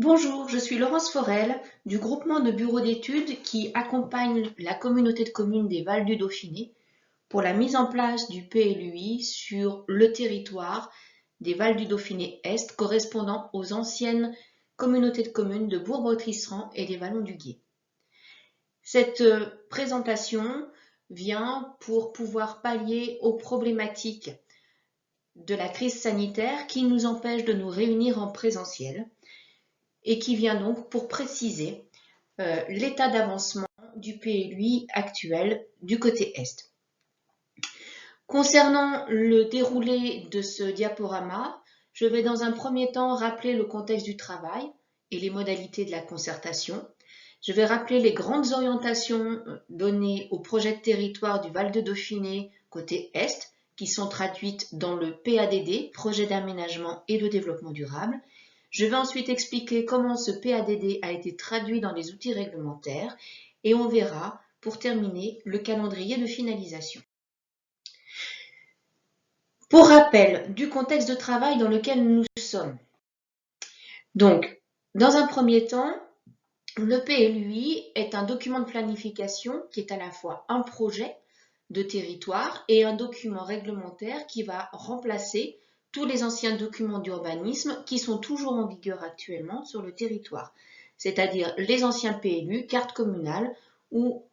Bonjour, je suis Laurence Forel du groupement de bureaux d'études qui accompagne la communauté de communes des Vals du Dauphiné pour la mise en place du PLUI sur le territoire des Vals du Dauphiné Est correspondant aux anciennes communautés de communes de Bourg-Bottisserand et des Vallons du Guiers. Cette présentation vient pour pouvoir pallier aux problématiques de la crise sanitaire qui nous empêche de nous réunir en présentiel et qui vient donc pour préciser l'état d'avancement du PLUI actuel du côté Est. Concernant le déroulé de ce diaporama, je vais dans un premier temps rappeler le contexte du travail et les modalités de la concertation. Je vais rappeler les grandes orientations données au projet de territoire du Val de Dauphiné côté Est, qui sont traduites dans le PADD, projet d'aménagement et de développement durable. Je vais ensuite expliquer comment ce PADD a été traduit dans les outils réglementaires et on verra, pour terminer, le calendrier de finalisation. Pour rappel du contexte de travail dans lequel nous sommes. Donc, dans un premier temps, le PLUI est un document de planification qui est à la fois un projet de territoire et un document réglementaire qui va remplacer tous les anciens documents d'urbanisme qui sont toujours en vigueur actuellement sur le territoire, c'est-à-dire les anciens PLU, cartes communales ou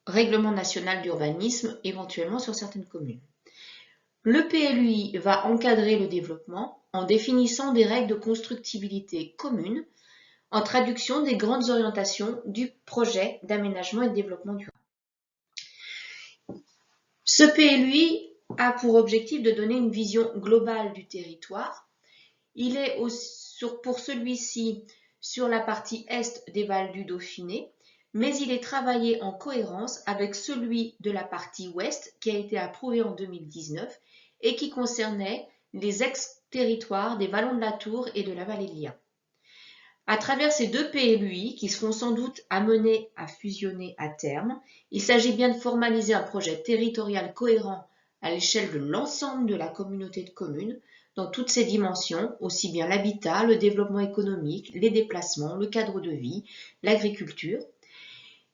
règlement national d'urbanisme éventuellement sur certaines communes. Le PLUI va encadrer le développement en définissant des règles de constructibilité communes en traduction des grandes orientations du projet d'aménagement et de développement durable. Ce PLUI a pour objectif de donner une vision globale du territoire. Il est pour celui-ci sur la partie est des Vals du Dauphiné, mais il est travaillé en cohérence avec celui de la partie ouest qui a été approuvé en 2019 et qui concernait les ex-territoires des Vallons de la Tour et de la Vallée de Lien. À travers ces deux PLUI, qui seront sans doute amenés à fusionner à terme, il s'agit bien de formaliser un projet territorial cohérent à l'échelle de l'ensemble de la communauté de communes, dans toutes ses dimensions, aussi bien l'habitat, le développement économique, les déplacements, le cadre de vie, l'agriculture.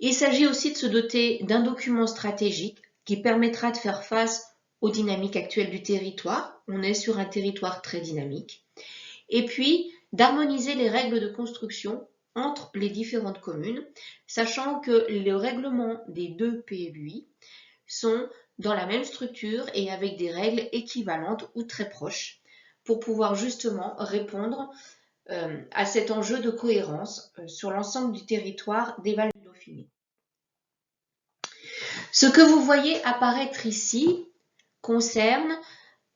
Il s'agit aussi de se doter d'un document stratégique qui permettra de faire face aux dynamiques actuelles du territoire. On est sur un territoire très dynamique. Et puis, d'harmoniser les règles de construction entre les différentes communes, sachant que les règlements des deux PLUI sont dans la même structure et avec des règles équivalentes ou très proches pour pouvoir justement répondre à cet enjeu de cohérence sur l'ensemble du territoire des Vals du Dauphiné. Ce que vous voyez apparaître ici concerne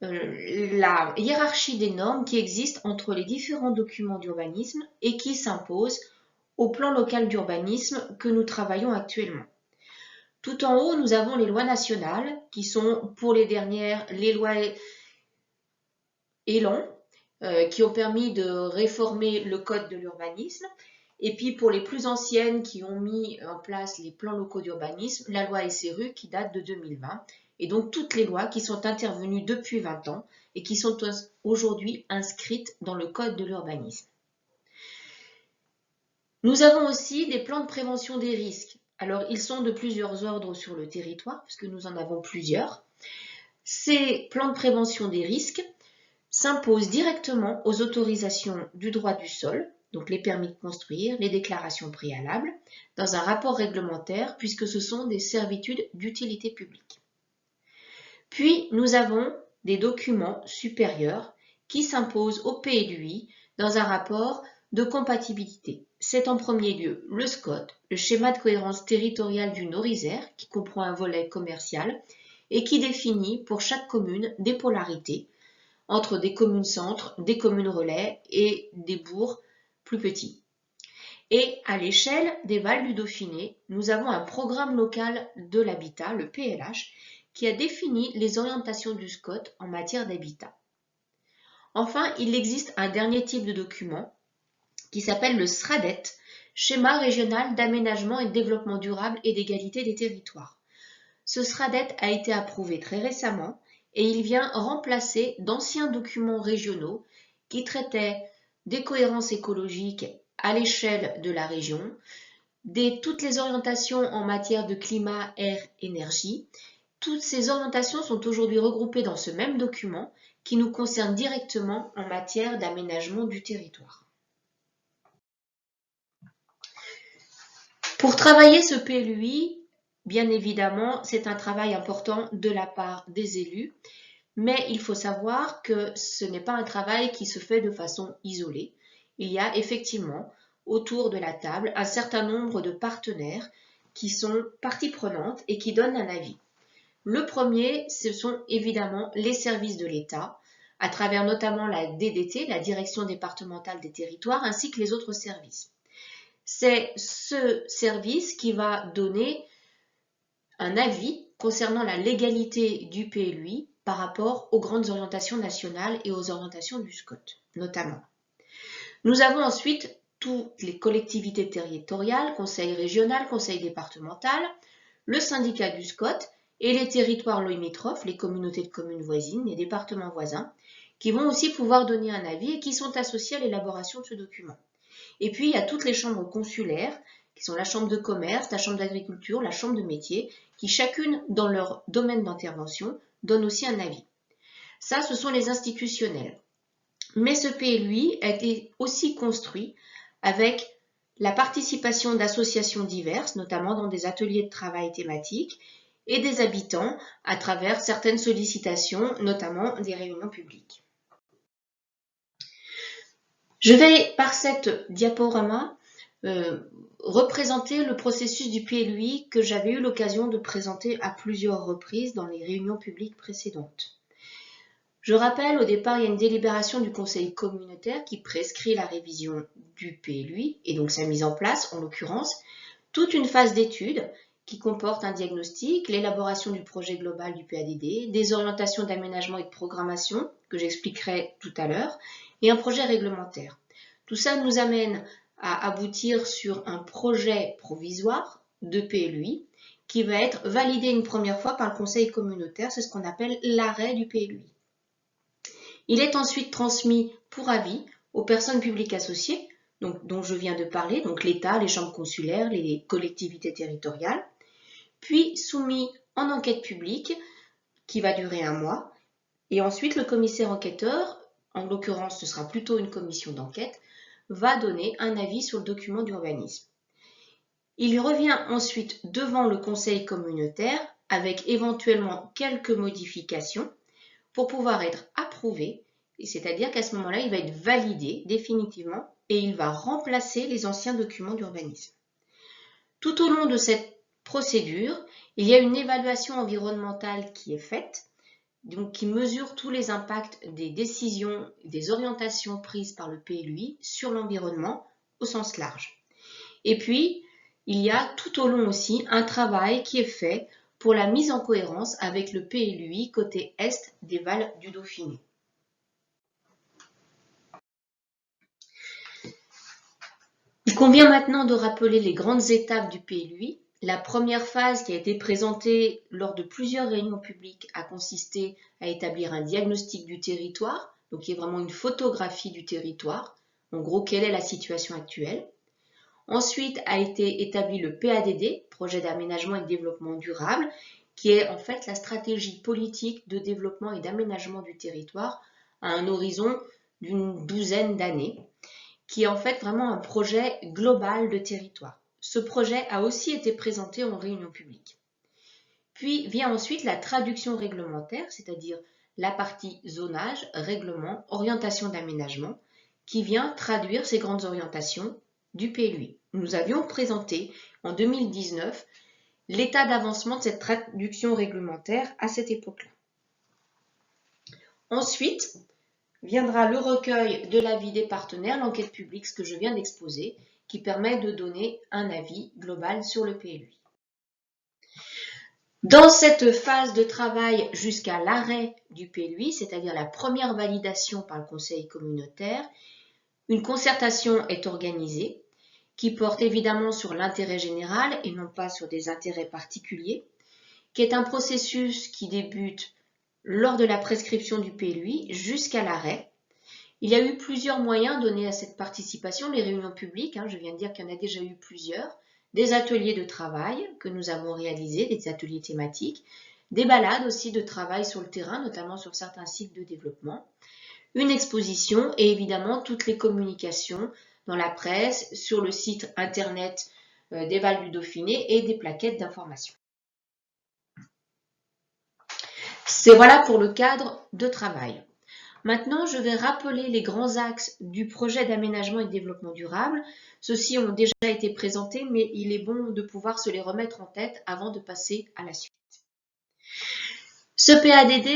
la hiérarchie des normes qui existent entre les différents documents d'urbanisme et qui s'imposent au plan local d'urbanisme que nous travaillons actuellement. Tout en haut, nous avons les lois nationales qui sont pour les dernières les lois Elan qui ont permis de réformer le code de l'urbanisme et puis pour les plus anciennes qui ont mis en place les plans locaux d'urbanisme, la loi SRU qui date de 2020 et donc toutes les lois qui sont intervenues depuis 20 ans et qui sont aujourd'hui inscrites dans le code de l'urbanisme. Nous avons aussi des plans de prévention des risques. Alors, ils sont de plusieurs ordres sur le territoire, puisque nous en avons plusieurs. Ces plans de prévention des risques s'imposent directement aux autorisations du droit du sol, donc les permis de construire, les déclarations préalables, dans un rapport réglementaire, puisque ce sont des servitudes d'utilité publique. Puis, nous avons des documents supérieurs qui s'imposent au PLUI dans un rapport de compatibilité. C'est en premier lieu le SCOT, le schéma de cohérence territoriale du Nord-Isère, qui comprend un volet commercial et qui définit pour chaque commune des polarités entre des communes centres, des communes relais et des bourgs plus petits. Et à l'échelle des Vals du Dauphiné, nous avons un programme local de l'habitat, le PLH, qui a défini les orientations du SCOT en matière d'habitat. Enfin, il existe un dernier type de document qui s'appelle le SRADET, Schéma régional d'aménagement et de développement durable et d'égalité des territoires. Ce SRADET a été approuvé très récemment et il vient remplacer d'anciens documents régionaux qui traitaient des cohérences écologiques à l'échelle de la région, toutes les orientations en matière de climat, air, énergie. Toutes ces orientations sont aujourd'hui regroupées dans ce même document qui nous concerne directement en matière d'aménagement du territoire. Pour travailler ce PLUI, bien évidemment, c'est un travail important de la part des élus, mais il faut savoir que ce n'est pas un travail qui se fait de façon isolée. Il y a effectivement autour de la table un certain nombre de partenaires qui sont parties prenantes et qui donnent un avis. Le premier, ce sont évidemment les services de l'État, à travers notamment la DDT, la Direction départementale des territoires, ainsi que les autres services. C'est ce service qui va donner un avis concernant la légalité du PLUI par rapport aux grandes orientations nationales et aux orientations du SCOT, notamment. Nous avons ensuite toutes les collectivités territoriales, conseil régional, conseil départemental, le syndicat du SCOT et les territoires limitrophes, les communautés de communes voisines, les départements voisins, qui vont aussi pouvoir donner un avis et qui sont associés à l'élaboration de ce document. Et puis, il y a toutes les chambres consulaires, qui sont la chambre de commerce, la chambre d'agriculture, la chambre de métier, qui chacune, dans leur domaine d'intervention, donnent aussi un avis. Ça, ce sont les institutionnels. Mais ce PLUI a été aussi construit avec la participation d'associations diverses, notamment dans des ateliers de travail thématiques, et des habitants à travers certaines sollicitations, notamment des réunions publiques. Je vais, par cette diaporama, représenter le processus du PLUI que j'avais eu l'occasion de présenter à plusieurs reprises dans les réunions publiques précédentes. Je rappelle, au départ, il y a une délibération du conseil communautaire qui prescrit la révision du PLUI et donc sa mise en place, en l'occurrence, toute une phase d'étude qui comporte un diagnostic, l'élaboration du projet global du PADD, des orientations d'aménagement et de programmation, que j'expliquerai tout à l'heure, et un projet réglementaire. Tout ça nous amène à aboutir sur un projet provisoire de PLUI qui va être validé une première fois par le conseil communautaire, c'est ce qu'on appelle l'arrêt du PLUI. Il est ensuite transmis pour avis aux personnes publiques associées, dont je viens de parler, donc l'État, les chambres consulaires, les collectivités territoriales, puis soumis en enquête publique qui va durer 1 mois, et ensuite le commissaire enquêteur, en l'occurrence ce sera plutôt une commission d'enquête, va donner un avis sur le document d'urbanisme. Il revient ensuite devant le conseil communautaire avec éventuellement quelques modifications pour pouvoir être approuvé, c'est-à-dire qu'à ce moment-là, il va être validé définitivement et il va remplacer les anciens documents d'urbanisme. Tout au long de cette procédure, il y a une évaluation environnementale qui est faite, donc qui mesure tous les impacts des décisions, des orientations prises par le PLUI sur l'environnement au sens large. Et puis, il y a tout au long aussi un travail qui est fait pour la mise en cohérence avec le PLUI côté est des Vals du Dauphiné. Il convient maintenant de rappeler les grandes étapes du PLUI. La première phase qui a été présentée lors de plusieurs réunions publiques a consisté à établir un diagnostic du territoire, donc qui est vraiment une photographie du territoire. En gros, quelle est la situation actuelle? Ensuite a été établi le PADD, projet d'aménagement et de développement durable, qui est en fait la stratégie politique de développement et d'aménagement du territoire à un horizon d'une 12aine d'années, qui est en fait vraiment un projet global de territoire. Ce projet a aussi été présenté en réunion publique. Puis vient ensuite la traduction réglementaire, c'est-à-dire la partie zonage, règlement, orientation d'aménagement, qui vient traduire ces grandes orientations du PLUI. Nous avions présenté en 2019 l'état d'avancement de cette traduction réglementaire à cette époque-là. Ensuite, viendra le recueil de l'avis des partenaires, l'enquête publique, ce que je viens d'exposer, qui permet de donner un avis global sur le PLUI. Dans cette phase de travail jusqu'à l'arrêt du PLUI, c'est-à-dire la première validation par le conseil communautaire, une concertation est organisée qui porte évidemment sur l'intérêt général et non pas sur des intérêts particuliers, qui est un processus qui débute lors de la prescription du PLUI jusqu'à l'arrêt, Il y a eu plusieurs moyens donnés à cette participation, les réunions publiques, je viens de dire qu'il y en a déjà eu plusieurs, des ateliers de travail que nous avons réalisés, des ateliers thématiques, des balades aussi de travail sur le terrain, notamment sur certains sites de développement, une exposition et évidemment toutes les communications dans la presse, sur le site internet des Vals du Dauphiné et des plaquettes d'information. Voilà pour le cadre de travail. Maintenant, je vais rappeler les grands axes du projet d'aménagement et de développement durable. Ceux-ci ont déjà été présentés, mais il est bon de pouvoir se les remettre en tête avant de passer à la suite. Ce PADD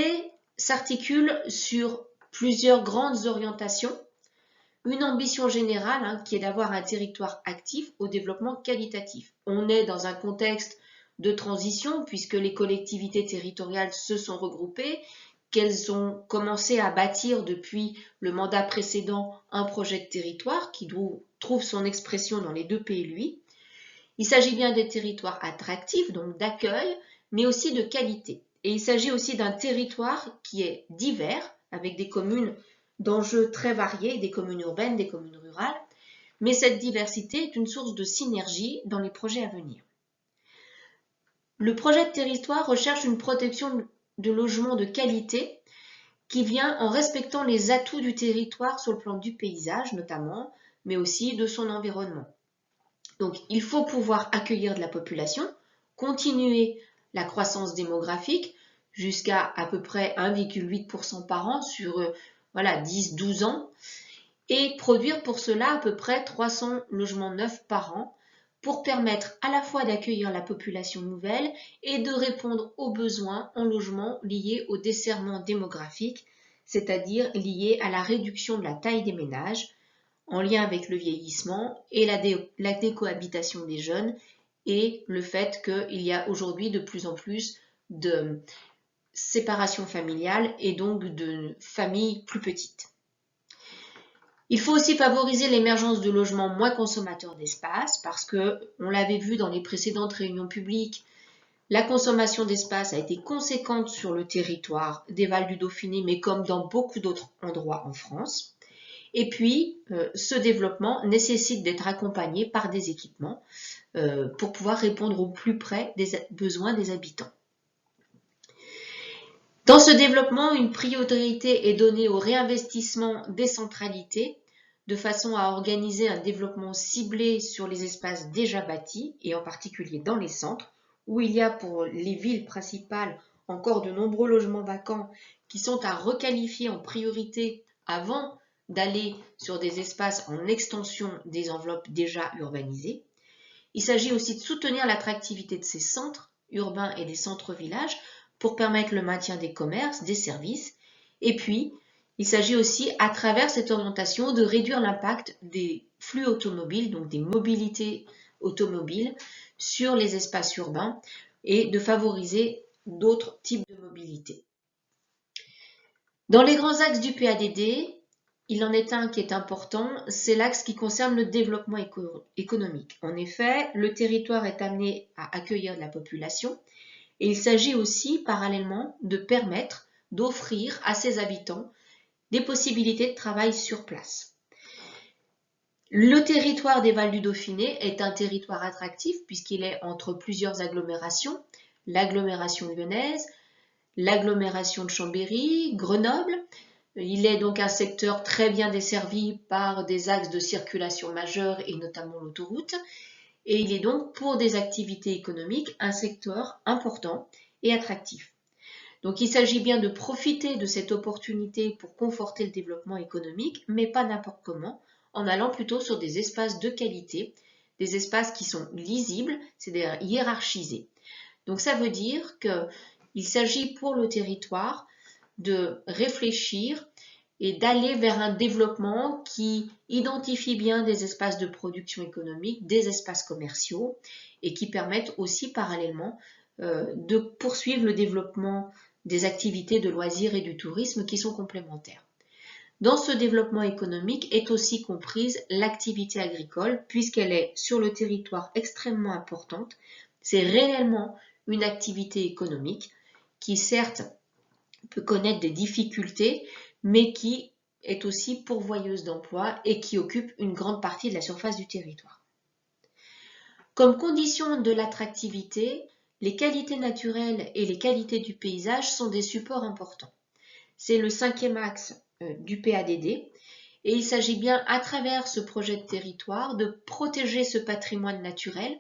s'articule sur plusieurs grandes orientations. Une ambition générale qui est d'avoir un territoire actif au développement qualitatif. On est dans un contexte de transition puisque les collectivités territoriales se sont regroupées, qu'elles ont commencé à bâtir depuis le mandat précédent un projet de territoire qui trouve son expression dans les deux PLUI. Il s'agit bien des territoires attractifs, donc d'accueil, mais aussi de qualité. Et il s'agit aussi d'un territoire qui est divers, avec des communes d'enjeux très variés, des communes urbaines, des communes rurales, mais cette diversité est une source de synergie dans les projets à venir. Le projet de territoire recherche une protection de logements de qualité qui vient en respectant les atouts du territoire sur le plan du paysage notamment, mais aussi de son environnement. Donc il faut pouvoir accueillir de la population, continuer la croissance démographique jusqu'à à peu près 1,8% par an sur 10-12 ans et produire pour cela à peu près 300 logements neufs par an pour permettre à la fois d'accueillir la population nouvelle et de répondre aux besoins en logement liés au desserrement démographique, c'est-à-dire liés à la réduction de la taille des ménages en lien avec le vieillissement et la décohabitation des jeunes et le fait qu'il y a aujourd'hui de plus en plus de séparation familiale et donc de familles plus petites. Il faut aussi favoriser l'émergence de logements moins consommateurs d'espace parce que, on l'avait vu dans les précédentes réunions publiques, la consommation d'espace a été conséquente sur le territoire des Vals du Dauphiné, mais comme dans beaucoup d'autres endroits en France. Et puis, ce développement nécessite d'être accompagné par des équipements pour pouvoir répondre au plus près des besoins des habitants. Dans ce développement, une priorité est donnée au réinvestissement des centralités de façon à organiser un développement ciblé sur les espaces déjà bâtis et en particulier dans les centres où il y a pour les villes principales encore de nombreux logements vacants qui sont à requalifier en priorité avant d'aller sur des espaces en extension des enveloppes déjà urbanisées. Il s'agit aussi de soutenir l'attractivité de ces centres urbains et des centres-villages pour permettre le maintien des commerces, des services. Et puis, il s'agit aussi, à travers cette orientation, de réduire l'impact des flux automobiles, donc des mobilités automobiles, sur les espaces urbains et de favoriser d'autres types de mobilité. Dans les grands axes du PADD, il en est un qui est important, c'est l'axe qui concerne le développement économique. En effet, le territoire est amené à accueillir de la population et il s'agit aussi, parallèlement, de permettre, d'offrir à ses habitants des possibilités de travail sur place. Le territoire des Vals du Dauphiné est un territoire attractif puisqu'il est entre plusieurs agglomérations, l'agglomération lyonnaise, l'agglomération de Chambéry, Grenoble. Il est donc un secteur très bien desservi par des axes de circulation majeurs et notamment l'autoroute. Et il est donc pour des activités économiques un secteur important et attractif. Donc il s'agit bien de profiter de cette opportunité pour conforter le développement économique, mais pas n'importe comment, en allant plutôt sur des espaces de qualité, des espaces qui sont lisibles, c'est-à-dire hiérarchisés. Donc ça veut dire qu'il s'agit pour le territoire de réfléchir et d'aller vers un développement qui identifie bien des espaces de production économique, des espaces commerciaux et qui permettent aussi parallèlement de poursuivre le développement des activités de loisirs et du tourisme qui sont complémentaires. Dans ce développement économique est aussi comprise l'activité agricole puisqu'elle est sur le territoire extrêmement importante. C'est réellement une activité économique qui certes peut connaître des difficultés mais qui est aussi pourvoyeuse d'emplois et qui occupe une grande partie de la surface du territoire. Comme condition de l'attractivité, les qualités naturelles et les qualités du paysage sont des supports importants. C'est le 5e axe du PADD et il s'agit bien à travers ce projet de territoire de protéger ce patrimoine naturel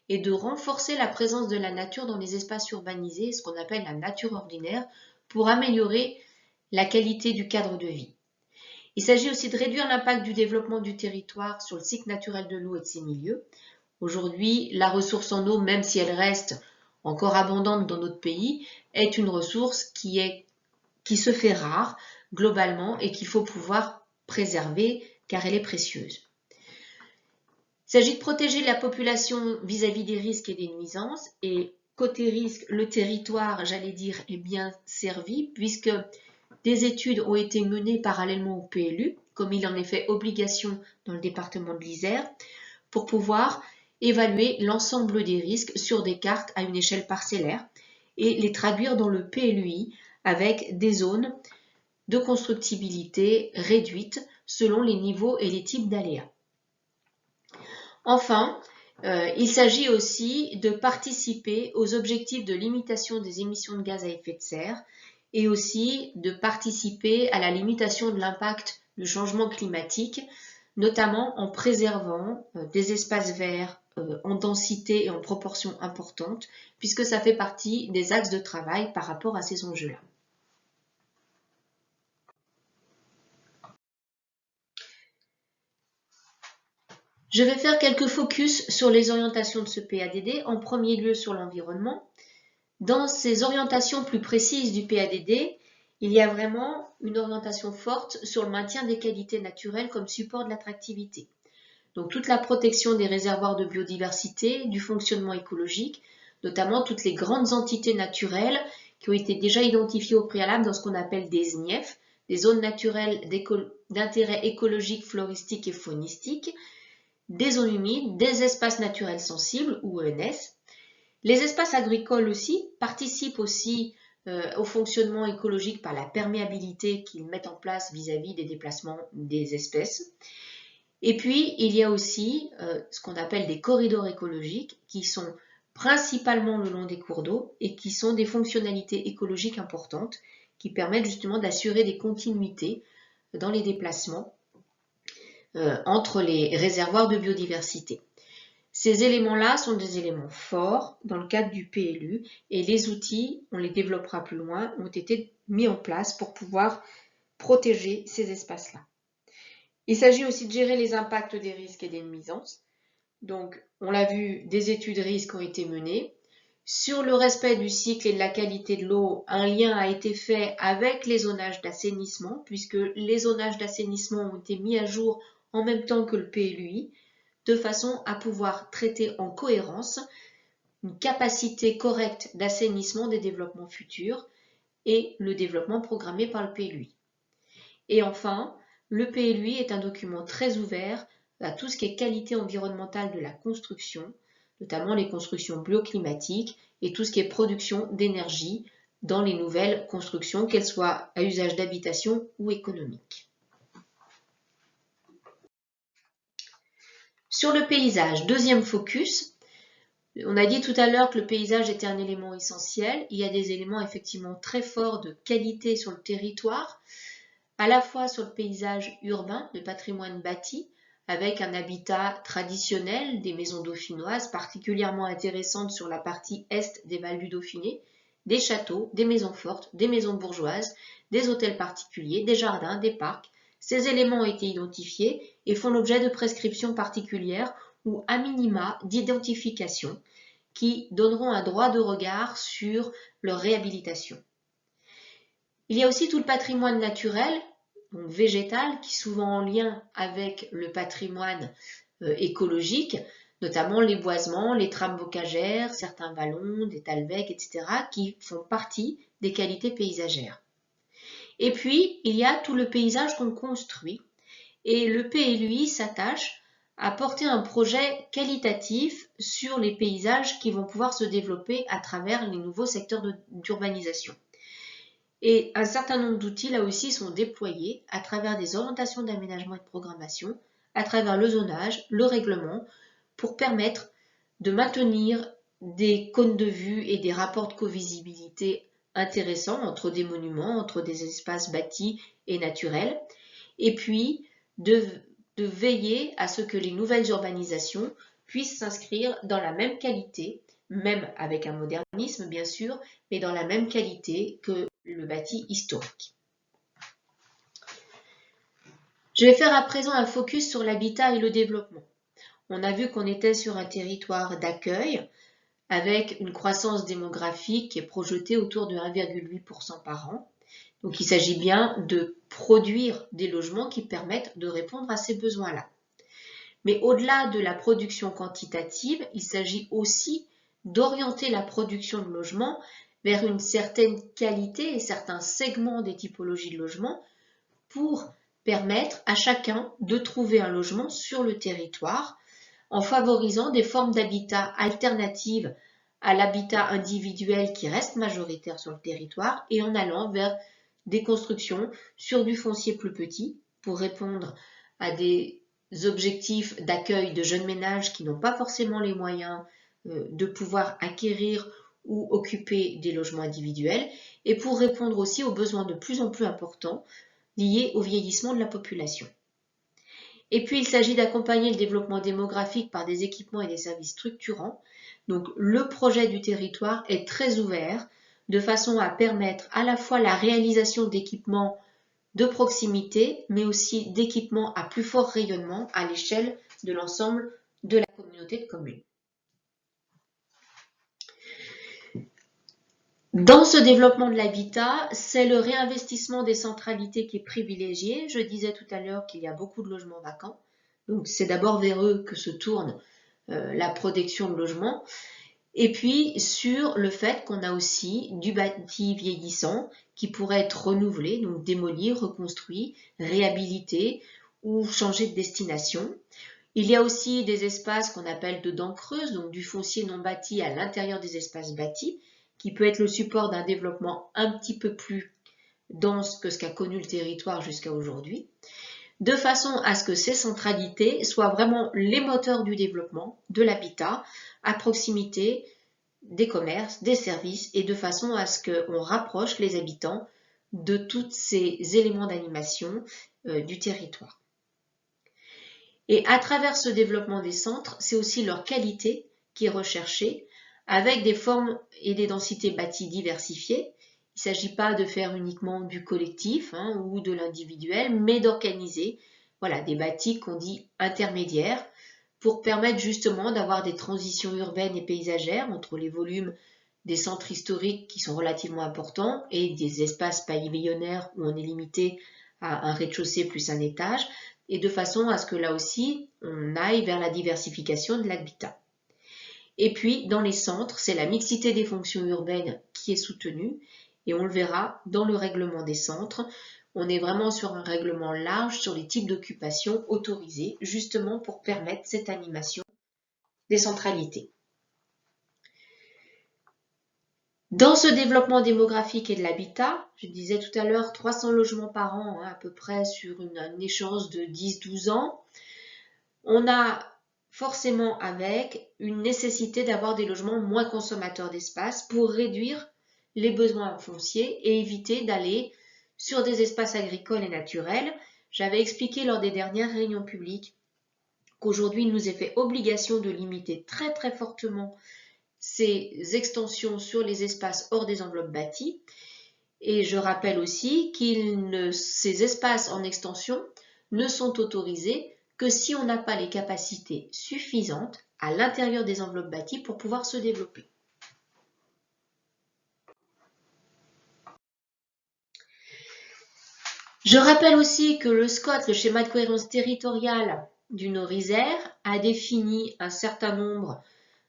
et de renforcer la présence de la nature dans les espaces urbanisés, ce qu'on appelle la nature ordinaire, pour améliorer la qualité du cadre de vie. Il s'agit aussi de réduire l'impact du développement du territoire sur le cycle naturel de l'eau et de ses milieux. Aujourd'hui, la ressource en eau, même si elle reste encore abondante dans notre pays, est une ressource qui se fait rare globalement et qu'il faut pouvoir préserver car elle est précieuse. Il s'agit de protéger la population vis-à-vis des risques et des nuisances et côté risque, le territoire, j'allais dire, est bien servi puisque des études ont été menées parallèlement au PLU, comme il en est fait obligation dans le département de l'Isère, pour pouvoir évaluer l'ensemble des risques sur des cartes à une échelle parcellaire et les traduire dans le PLUI avec des zones de constructibilité réduite selon les niveaux et les types d'aléas. Enfin, il s'agit aussi de participer aux objectifs de limitation des émissions de gaz à effet de serre et aussi de participer à la limitation de l'impact du changement climatique, notamment en préservant des espaces verts en densité et en proportion importante, puisque ça fait partie des axes de travail par rapport à ces enjeux-là. Je vais faire quelques focus sur les orientations de ce PADD, en premier lieu sur l'environnement. Dans ces orientations plus précises du PADD, il y a vraiment une orientation forte sur le maintien des qualités naturelles comme support de l'attractivité. Donc toute la protection des réservoirs de biodiversité, du fonctionnement écologique, notamment toutes les grandes entités naturelles qui ont été déjà identifiées au préalable dans ce qu'on appelle des ZNIEF, des zones naturelles d'intérêt écologique, floristique et faunistique, des zones humides, des espaces naturels sensibles ou ENS. Les espaces agricoles aussi participent aussi au fonctionnement écologique par la perméabilité qu'ils mettent en place vis-à-vis des déplacements des espèces. Et puis, il y a aussi ce qu'on appelle des corridors écologiques qui sont principalement le long des cours d'eau et qui sont des fonctionnalités écologiques importantes qui permettent justement d'assurer des continuités dans les déplacements entre les réservoirs de biodiversité. Ces éléments-là sont des éléments forts dans le cadre du PLU et les outils, on les développera plus loin, ont été mis en place pour pouvoir protéger ces espaces-là. Il s'agit aussi de gérer les impacts des risques et des nuisances. Donc, on l'a vu, des études risques ont été menées. Sur le respect du cycle et de la qualité de l'eau, un lien a été fait avec les zonages d'assainissement, puisque les zonages d'assainissement ont été mis à jour en même temps que le PLUI, de façon à pouvoir traiter en cohérence une capacité correcte d'assainissement des développements futurs et le développement programmé par le PLUI. Et enfin, le PLUI est un document très ouvert à tout ce qui est qualité environnementale de la construction, notamment les constructions bioclimatiques et tout ce qui est production d'énergie dans les nouvelles constructions, qu'elles soient à usage d'habitation ou économique. Sur le paysage, deuxième focus, on a dit tout à l'heure que le paysage était un élément essentiel. Il y a des éléments effectivement très forts de qualité sur le territoire, à la fois sur le paysage urbain, le patrimoine bâti, avec un habitat traditionnel des maisons dauphinoises particulièrement intéressantes sur la partie est des Vals du Dauphiné, des châteaux, des maisons fortes, des maisons bourgeoises, des hôtels particuliers, des jardins, des parcs. Ces éléments ont été identifiés et font l'objet de prescriptions particulières ou à minima d'identification qui donneront un droit de regard sur leur réhabilitation. Il y a aussi tout le patrimoine naturel, donc végétal, qui est souvent en lien avec le patrimoine écologique, notamment les boisements, les trames bocagères, certains vallons, des talwegs, etc., qui font partie des qualités paysagères. Et puis, il y a tout le paysage qu'on construit, et le PLUI s'attache à porter un projet qualitatif sur les paysages qui vont pouvoir se développer à travers les nouveaux secteurs d'urbanisation. Et un certain nombre d'outils, là aussi, sont déployés à travers des orientations d'aménagement et de programmation, à travers le zonage, le règlement, pour permettre de maintenir des cônes de vue et des rapports de covisibilité intéressants entre des monuments, entre des espaces bâtis et naturels, et puis de veiller à ce que les nouvelles urbanisations puissent s'inscrire dans la même qualité, même avec un modernisme bien sûr, mais dans la même qualité que le bâti historique. Je vais faire à présent un focus sur l'habitat et le développement. On a vu qu'on était sur un territoire d'accueil avec une croissance démographique qui est projetée autour de 1,8% par an. Donc il s'agit bien de produire des logements qui permettent de répondre à ces besoins-là. Mais au-delà de la production quantitative, il s'agit aussi d'orienter la production de logements vers une certaine qualité et certains segments des typologies de logements pour permettre à chacun de trouver un logement sur le territoire en favorisant des formes d'habitat alternatives à l'habitat individuel qui reste majoritaire sur le territoire et en allant vers des constructions sur du foncier plus petit pour répondre à des objectifs d'accueil de jeunes ménages qui n'ont pas forcément les moyens de pouvoir acquérir ou occuper des logements individuels et pour répondre aussi aux besoins de plus en plus importants liés au vieillissement de la population. Et puis, il s'agit d'accompagner le développement démographique par des équipements et des services structurants. Donc, le projet du territoire est très ouvert de façon à permettre à la fois la réalisation d'équipements de proximité, mais aussi d'équipements à plus fort rayonnement à l'échelle de l'ensemble de la communauté de communes. Dans ce développement de l'habitat, c'est le réinvestissement des centralités qui est privilégié. Je disais tout à l'heure qu'il y a beaucoup de logements vacants. Donc c'est d'abord vers eux que se tourne la protection de logements. Et puis sur le fait qu'on a aussi du bâti vieillissant qui pourrait être renouvelé, donc démoli, reconstruit, réhabilité ou changer de destination. Il y a aussi des espaces qu'on appelle de dents creuses, donc du foncier non bâti à l'intérieur des espaces bâtis, qui peut être le support d'un développement un petit peu plus dense que ce qu'a connu le territoire jusqu'à aujourd'hui, de façon à ce que ces centralités soient vraiment les moteurs du développement de l'habitat à proximité des commerces, des services, et de façon à ce qu'on rapproche les habitants de tous ces éléments d'animation du territoire. Et à travers ce développement des centres, c'est aussi leur qualité qui est recherchée, avec des formes et des densités bâties diversifiées. Il ne s'agit pas de faire uniquement du collectif ou de l'individuel, mais d'organiser des bâtis qu'on dit intermédiaires pour permettre justement d'avoir des transitions urbaines et paysagères entre les volumes des centres historiques qui sont relativement importants et des espaces pavillonnaires où on est limité à un rez-de-chaussée plus un étage, et de façon à ce que là aussi, on aille vers la diversification de l'habitat. Et puis, dans les centres, c'est la mixité des fonctions urbaines qui est soutenue, et on le verra dans le règlement des centres. On est vraiment sur un règlement large sur les types d'occupation autorisés, justement pour permettre cette animation des centralités. Dans ce développement démographique et de l'habitat, je disais tout à l'heure 300 logements par an, à peu près sur une échéance de 10-12 ans, on a forcément avec une nécessité d'avoir des logements moins consommateurs d'espace pour réduire les besoins fonciers et éviter d'aller sur des espaces agricoles et naturels. J'avais expliqué lors des dernières réunions publiques qu'aujourd'hui il nous est fait obligation de limiter très très fortement ces extensions sur les espaces hors des enveloppes bâties. Et je rappelle aussi que ces espaces en extension ne sont autorisés que si on n'a pas les capacités suffisantes à l'intérieur des enveloppes bâties pour pouvoir se développer. Je rappelle aussi que le SCOT, le schéma de cohérence territoriale du Nord-Isère, a défini un certain nombre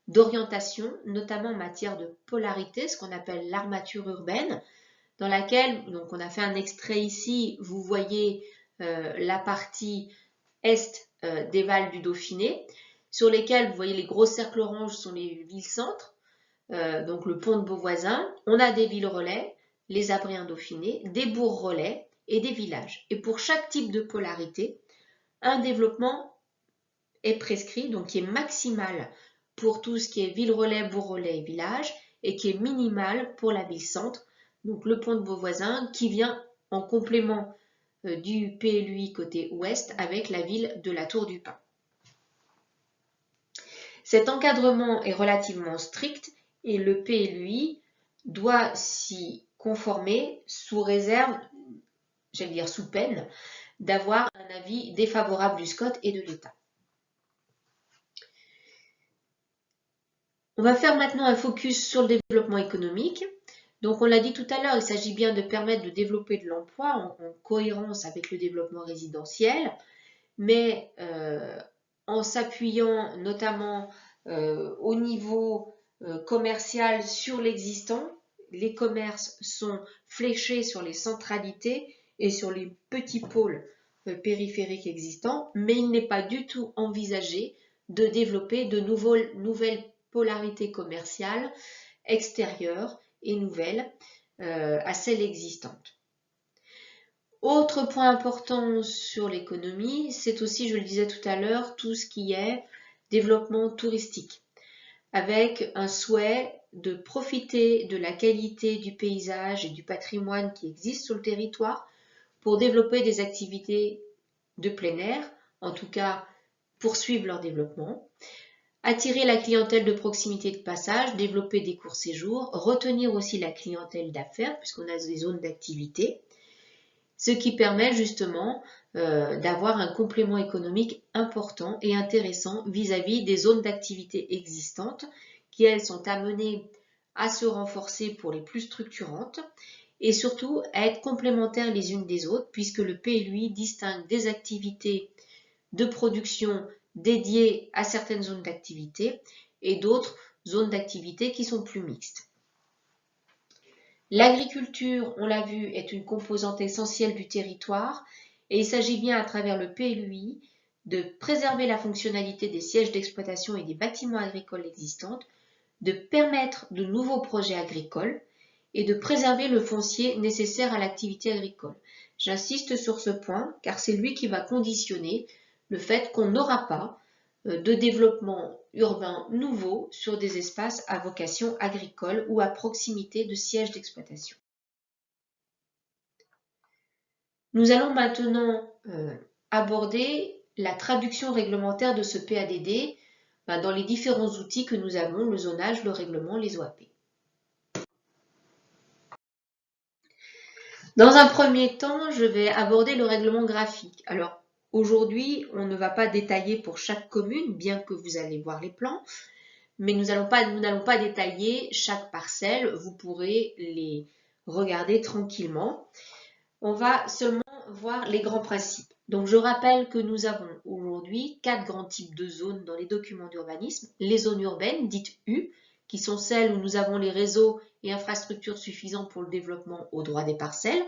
d'orientations, notamment en matière de polarité, ce qu'on appelle l'armature urbaine, dans laquelle, donc on a fait un extrait ici, vous voyez la partie est des Vals du Dauphiné, sur lesquels vous voyez les gros cercles oranges sont les villes-centres, donc le pont de Beauvoisin. On a des villes relais les abris en Dauphiné, des bourgs relais et des villages. Et pour chaque type de polarité, un développement est prescrit, donc qui est maximal pour tout ce qui est ville-relais, bourg-relais et village, et qui est minimal pour la ville-centre, donc le pont de Beauvoisin, qui vient en complément du PLUI côté ouest avec la ville de la Tour-du-Pin. Cet encadrement est relativement strict et le PLUI doit s'y conformer sous réserve, j'allais dire sous peine, d'avoir un avis défavorable du SCOT et de l'État. On va faire maintenant un focus sur le développement économique. Donc on l'a dit tout à l'heure, il s'agit bien de permettre de développer de l'emploi en cohérence avec le développement résidentiel, mais en s'appuyant notamment au niveau commercial sur l'existant. Les commerces sont fléchés sur les centralités et sur les petits pôles périphériques existants, mais il n'est pas du tout envisagé de développer de nouvelles polarités commerciales extérieures et nouvelles à celles existantes. Autre point important sur l'économie, c'est aussi, je le disais tout à l'heure, tout ce qui est développement touristique, avec un souhait de profiter de la qualité du paysage et du patrimoine qui existe sur le territoire pour développer des activités de plein air, en tout cas poursuivre leur développement, attirer la clientèle de proximité de passage, développer des courts séjours, retenir aussi la clientèle d'affaires puisqu'on a des zones d'activité, ce qui permet justement d'avoir un complément économique important et intéressant vis-à-vis des zones d'activité existantes qui, elles, sont amenées à se renforcer pour les plus structurantes et surtout à être complémentaires les unes des autres puisque le PLUI distingue des activités de production dédiées à certaines zones d'activité et d'autres zones d'activité qui sont plus mixtes. L'agriculture, on l'a vu, est une composante essentielle du territoire et il s'agit bien à travers le PLUI de préserver la fonctionnalité des sièges d'exploitation et des bâtiments agricoles existants, de permettre de nouveaux projets agricoles et de préserver le foncier nécessaire à l'activité agricole. J'insiste sur ce point car c'est lui qui va conditionner le fait qu'on n'aura pas de développement urbain nouveau sur des espaces à vocation agricole ou à proximité de sièges d'exploitation. Nous allons maintenant aborder la traduction réglementaire de ce PADD dans les différents outils que nous avons, le zonage, le règlement, les OAP. Dans un premier temps, je vais aborder le règlement graphique. Alors, aujourd'hui, on ne va pas détailler pour chaque commune, bien que vous allez voir les plans, mais nous n'allons pas détailler chaque parcelle, vous pourrez les regarder tranquillement. On va seulement voir les grands principes. Donc je rappelle que nous avons aujourd'hui 4 grands types de zones dans les documents d'urbanisme. Les zones urbaines, dites U, qui sont celles où nous avons les réseaux et infrastructures suffisants pour le développement au droit des parcelles.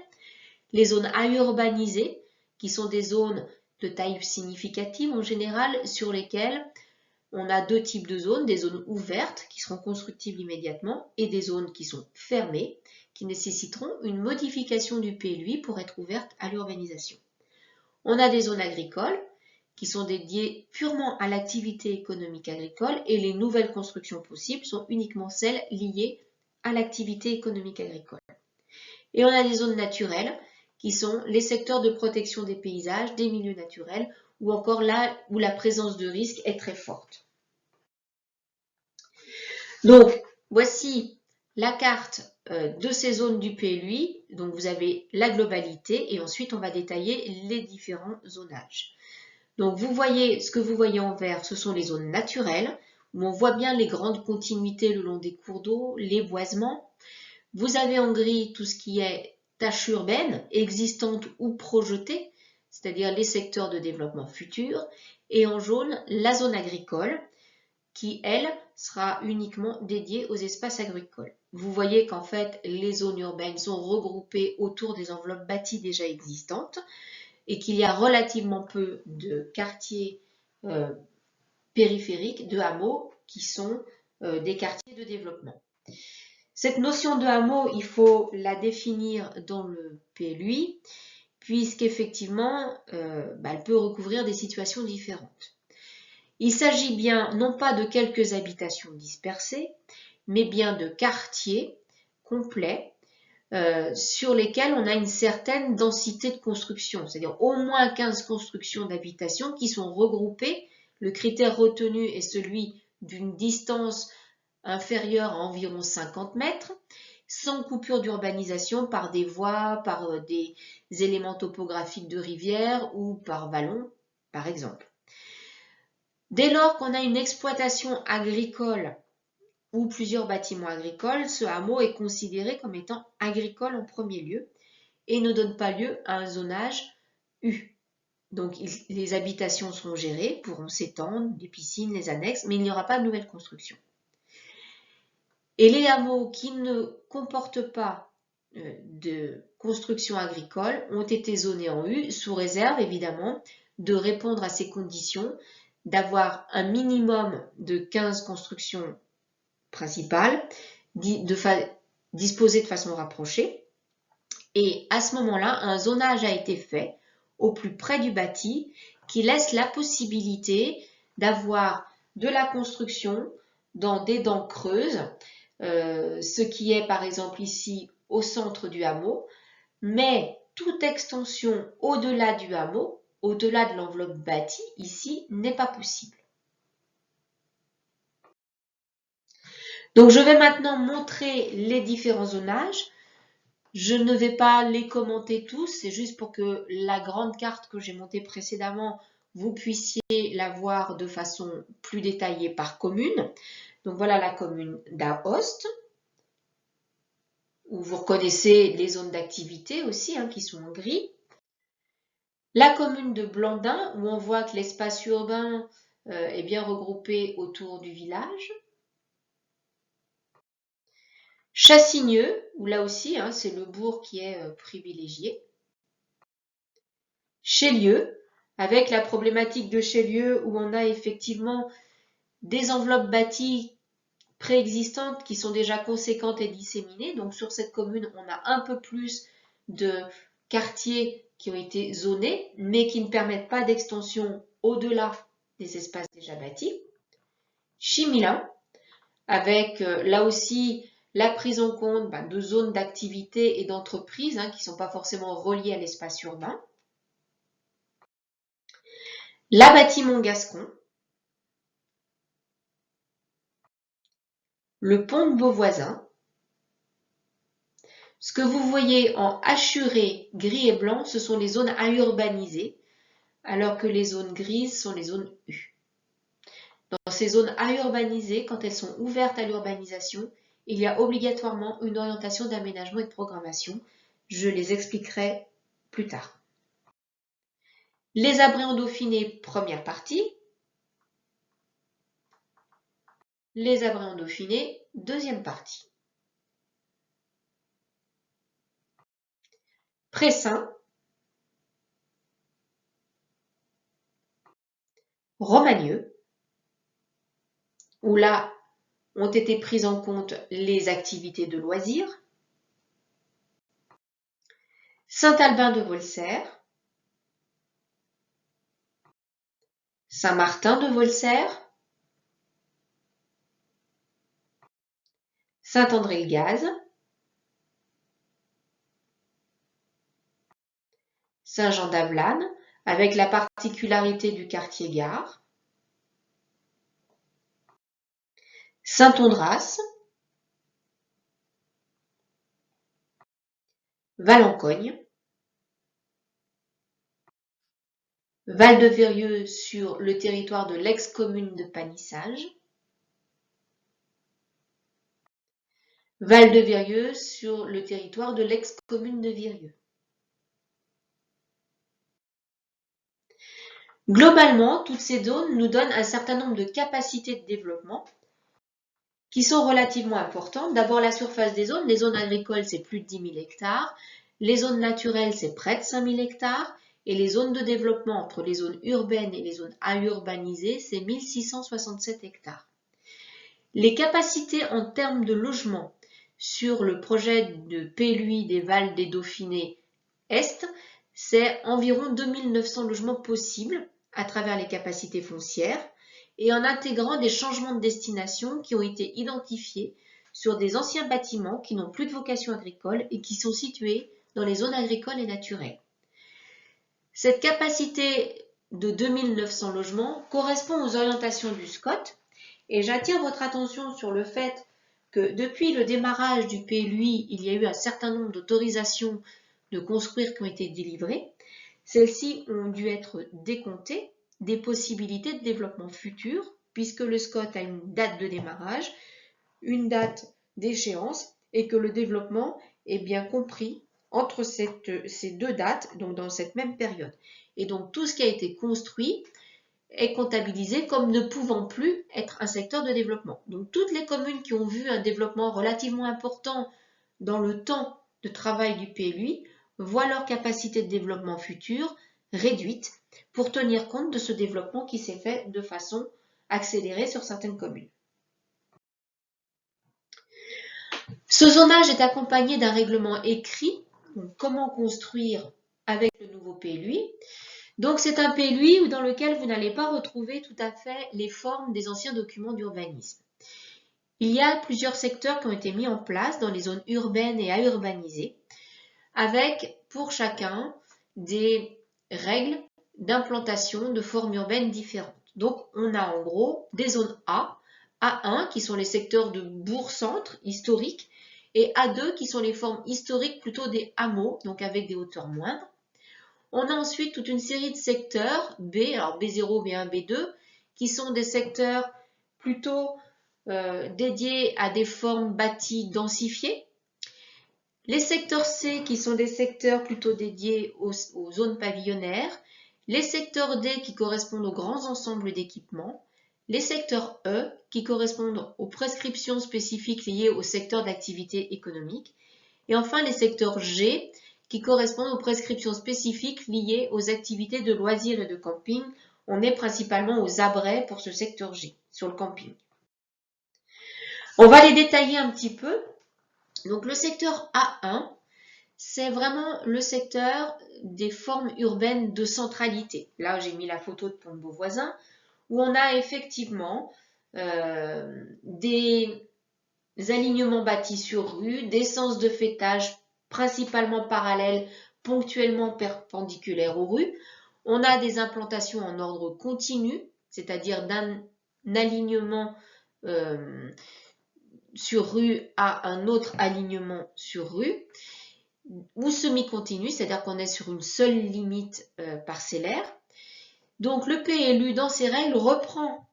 Les zones à urbaniser, qui sont des zones de taille significative en général, sur lesquelles on a 2 types de zones, des zones ouvertes qui seront constructibles immédiatement et des zones qui sont fermées, qui nécessiteront une modification du PLUI pour être ouvertes à l'urbanisation. On a des zones agricoles qui sont dédiées purement à l'activité économique agricole et les nouvelles constructions possibles sont uniquement celles liées à l'activité économique agricole. Et on a des zones naturelles qui sont les secteurs de protection des paysages, des milieux naturels ou encore là où la présence de risque est très forte. Donc, voici la carte de ces zones du PLUI. Donc, vous avez la globalité et ensuite, on va détailler les différents zonages. Donc, vous voyez, ce que vous voyez en vert, ce sont les zones naturelles où on voit bien les grandes continuités le long des cours d'eau, les boisements. Vous avez en gris tout ce qui est tâches urbaines existantes ou projetées, c'est-à-dire les secteurs de développement futur, et en jaune, la zone agricole, qui, elle, sera uniquement dédiée aux espaces agricoles. Vous voyez qu'en fait, les zones urbaines sont regroupées autour des enveloppes bâties déjà existantes et qu'il y a relativement peu de quartiers périphériques, de hameaux, qui sont des quartiers de développement. Cette notion de hameau, il faut la définir dans le PLUI, puisqu'effectivement, elle peut recouvrir des situations différentes. Il s'agit bien non pas de quelques habitations dispersées, mais bien de quartiers complets sur lesquels on a une certaine densité de construction, c'est-à-dire au moins 15 constructions d'habitations qui sont regroupées. Le critère retenu est celui d'une distance inférieure à environ 50 mètres, sans coupure d'urbanisation par des voies, par des éléments topographiques de rivière ou par vallon, par exemple. Dès lors qu'on a une exploitation agricole ou plusieurs bâtiments agricoles, ce hameau est considéré comme étant agricole en premier lieu et ne donne pas lieu à un zonage U. Donc les habitations seront gérées, pourront s'étendre, les piscines, les annexes, mais il n'y aura pas de nouvelles constructions. Et les hameaux qui ne comportent pas de construction agricole ont été zonés en U, sous réserve évidemment de répondre à ces conditions, d'avoir un minimum de 15 constructions principales, disposées de façon rapprochée. Et à ce moment-là, un zonage a été fait au plus près du bâti qui laisse la possibilité d'avoir de la construction dans des dents creuses, ce qui est par exemple ici au centre du hameau, mais toute extension au-delà du hameau, au-delà de l'enveloppe bâtie, ici, n'est pas possible. Donc je vais maintenant montrer les différents zonages. Je ne vais pas les commenter tous, c'est juste pour que la grande carte que j'ai montée précédemment, vous puissiez la voir de façon plus détaillée par commune. Donc voilà la commune d'Aoste, où vous reconnaissez les zones d'activité aussi, qui sont en gris. La commune de Blandin, où on voit que l'espace urbain est bien regroupé autour du village. Chassigneux, où là aussi, c'est le bourg qui est privilégié. Chélieu, avec la problématique de Chélieu, où on a effectivement des enveloppes bâties préexistantes qui sont déjà conséquentes et disséminées. Donc sur cette commune, on a un peu plus de quartiers qui ont été zonés, mais qui ne permettent pas d'extension au-delà des espaces déjà bâtis. Chimilin, avec là aussi la prise en compte de zones d'activité et d'entreprises qui ne sont pas forcément reliées à l'espace urbain. La Bâtiment-Gascon, le pont de Beauvoisin. Ce que vous voyez en hachuré, gris et blanc, ce sont les zones à urbaniser, alors que les zones grises sont les zones U. Dans ces zones à urbaniser, quand elles sont ouvertes à l'urbanisation, il y a obligatoirement une orientation d'aménagement et de programmation. Je les expliquerai plus tard. Les abris en Dauphiné, première partie. Les abris en Dauphiné, deuxième partie. Pressin, Romagneux, où là ont été prises en compte les activités de loisirs. Saint-Albin-de-Volserre, Saint-Martin-de-Volserre, Saint-André-le-Gaz, Saint-Jean-d'Avlanne, avec la particularité du quartier gare, Saint-Ondras, Valencogne, Val-de-Virieu sur le territoire de l'ex-commune de Panissage, Val-de-Virieu sur le territoire de l'ex-commune de Virieu. Globalement, toutes ces zones nous donnent un certain nombre de capacités de développement qui sont relativement importantes. D'abord, la surface des zones. Les zones agricoles, c'est plus de 10 000 hectares. Les zones naturelles, c'est près de 5 000 hectares. Et les zones de développement entre les zones urbaines et les zones à urbaniser, c'est 1667 hectares. Les capacités en termes de logement sur le projet de PLUI des Vals des Dauphinés Est, c'est environ 2900 logements possibles à travers les capacités foncières et en intégrant des changements de destination qui ont été identifiés sur des anciens bâtiments qui n'ont plus de vocation agricole et qui sont situés dans les zones agricoles et naturelles. Cette capacité de 2900 logements correspond aux orientations du SCOT et j'attire votre attention sur le fait que depuis le démarrage du PLUI, il y a eu un certain nombre d'autorisations de construire qui ont été délivrées. Celles-ci ont dû être décomptées des possibilités de développement futur puisque le SCOT a une date de démarrage, une date d'échéance et que le développement est bien compris entre ces deux dates, donc dans cette même période. Et donc tout ce qui a été construit est comptabilisé comme ne pouvant plus être un secteur de développement. Donc toutes les communes qui ont vu un développement relativement important dans le temps de travail du PLUI voient leur capacité de développement futur réduite pour tenir compte de ce développement qui s'est fait de façon accélérée sur certaines communes. Ce zonage est accompagné d'un règlement écrit, donc comment construire avec le nouveau PLUI. Donc c'est un PLUI dans lequel vous n'allez pas retrouver tout à fait les formes des anciens documents d'urbanisme. Il y a plusieurs secteurs qui ont été mis en place dans les zones urbaines et à urbaniser, avec pour chacun des règles d'implantation de formes urbaines différentes. Donc on a en gros des zones A, A1 qui sont les secteurs de bourg-centre historiques, et A2 qui sont les formes historiques plutôt des hameaux, donc avec des hauteurs moindres. On a ensuite toute une série de secteurs B, alors B0, B1, B2, qui sont des secteurs plutôt dédiés à des formes bâties densifiées. Les secteurs C qui sont des secteurs plutôt dédiés aux zones pavillonnaires. Les secteurs D qui correspondent aux grands ensembles d'équipements. Les secteurs E qui correspondent aux prescriptions spécifiques liées au secteur d'activité économique. Et enfin les secteurs G qui correspondent aux prescriptions spécifiques liées aux activités de loisirs et de camping. On est principalement aux abrets pour ce secteur G, sur le camping. On va les détailler un petit peu. Donc le secteur A1, c'est vraiment le secteur des formes urbaines de centralité. Là, j'ai mis la photo de Pont-de-Beauvoisin, où on a effectivement des alignements bâtis sur rue, des sens de faîtage principalement parallèles, ponctuellement perpendiculaires aux rues. On a des implantations en ordre continu, c'est-à-dire d'un alignement sur rue à un autre alignement sur rue, ou semi-continu, c'est-à-dire qu'on est sur une seule limite parcellaire. Donc le PLU, dans ses règles, reprend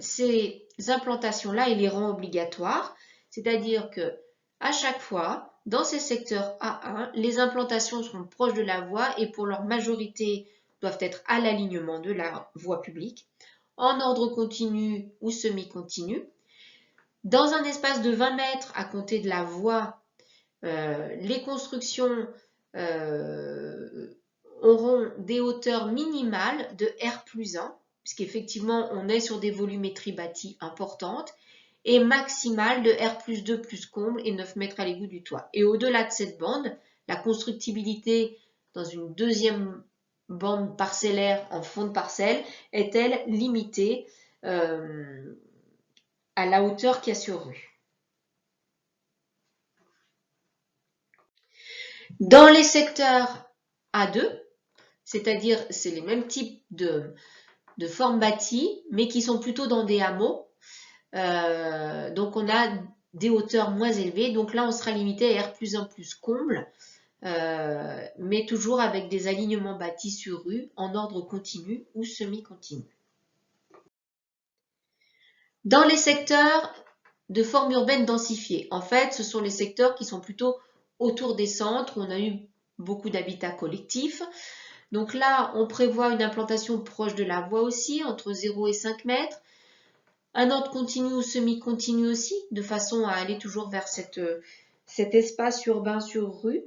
ces implantations-là et les rend obligatoires, c'est-à-dire que à chaque fois, dans ces secteurs A1, les implantations seront proches de la voie et pour leur majorité doivent être à l'alignement de la voie publique, en ordre continu ou semi-continu. Dans un espace de 20 mètres à compter de la voie, les constructions auront des hauteurs minimales de R+1, puisqu'effectivement on est sur des volumétries bâties importantes, et maximale de R+2 plus comble et 9 mètres à l'égout du toit. Et au-delà de cette bande, la constructibilité dans une deuxième bande parcellaire en fond de parcelle est-elle limitée à la hauteur qu'il y a sur rue. Dans les secteurs A2, c'est-à-dire c'est les mêmes types de formes bâties, mais qui sont plutôt dans des hameaux, donc on a des hauteurs moins élevées, donc là on sera limité à R+1 plus comble, mais toujours avec des alignements bâtis sur rue en ordre continu ou semi-continu. Dans les secteurs de forme urbaine densifiée, en fait ce sont les secteurs qui sont plutôt autour des centres, où on a eu beaucoup d'habitats collectifs. Donc là, on prévoit une implantation proche de la voie aussi, entre 0 et 5 mètres. Un ordre continu ou semi-continu aussi, de façon à aller toujours vers cet espace urbain sur rue.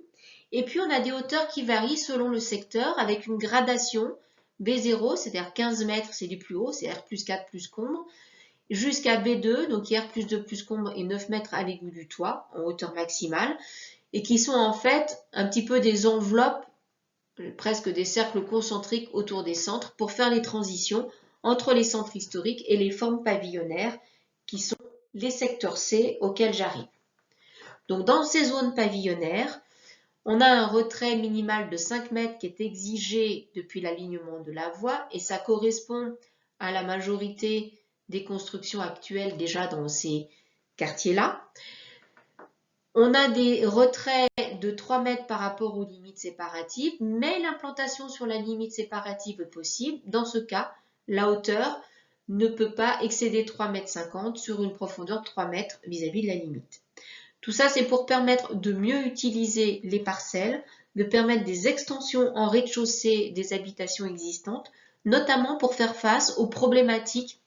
Et puis, on a des hauteurs qui varient selon le secteur, avec une gradation B0, c'est-à-dire 15 mètres, c'est les plus hauts, c'est R+4 plus combre. jusqu'à B2, donc R plus 2 plus comble et 9 mètres à l'égout du toit, en hauteur maximale, et qui sont en fait un petit peu des enveloppes, presque des cercles concentriques autour des centres, pour faire les transitions entre les centres historiques et les formes pavillonnaires, qui sont les secteurs C auxquels j'arrive. Donc dans ces zones pavillonnaires, on a un retrait minimal de 5 mètres qui est exigé depuis l'alignement de la voie, et ça correspond à la majorité des constructions actuelles déjà dans ces quartiers-là. On a des retraits de 3 mètres par rapport aux limites séparatives, mais l'implantation sur la limite séparative est possible. Dans ce cas, la hauteur ne peut pas excéder 3,50 m sur une profondeur de 3 mètres vis-à-vis de la limite. Tout ça, c'est pour permettre de mieux utiliser les parcelles, de permettre des extensions en rez-de-chaussée des habitations existantes, notamment pour faire face aux problématiques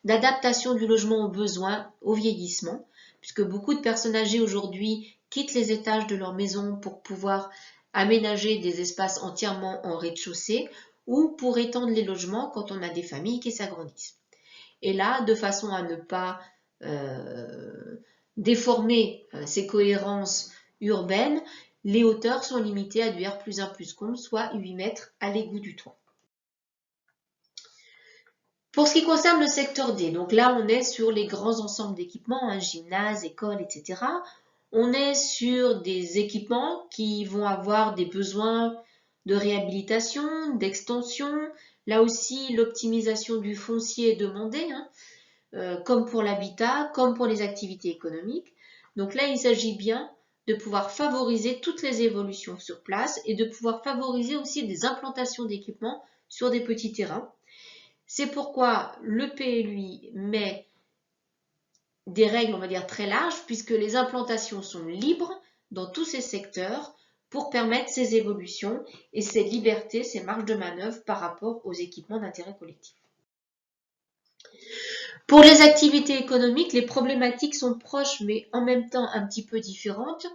d'adaptation du logement aux besoins, au vieillissement, puisque beaucoup de personnes âgées aujourd'hui quittent les étages de leur maison pour pouvoir aménager des espaces entièrement en rez-de-chaussée ou pour étendre les logements quand on a des familles qui s'agrandissent. Et là, de façon à ne pas déformer ces cohérences urbaines, les hauteurs sont limitées à du R plus 1 plus comble, soit 8 mètres à l'égout du toit. Pour ce qui concerne le secteur D, donc là on est sur les grands ensembles d'équipements, gymnase, école, etc. On est sur des équipements qui vont avoir des besoins de réhabilitation, d'extension. Là aussi, l'optimisation du foncier est demandée, comme pour l'habitat, comme pour les activités économiques. Donc là, il s'agit bien de pouvoir favoriser toutes les évolutions sur place et de pouvoir favoriser aussi des implantations d'équipements sur des petits terrains. C'est pourquoi le PLUI met des règles, on va dire, très larges, puisque les implantations sont libres dans tous ces secteurs pour permettre ces évolutions et ces libertés, ces marges de manœuvre par rapport aux équipements d'intérêt collectif. Pour les activités économiques, les problématiques sont proches, mais en même temps un petit peu différentes.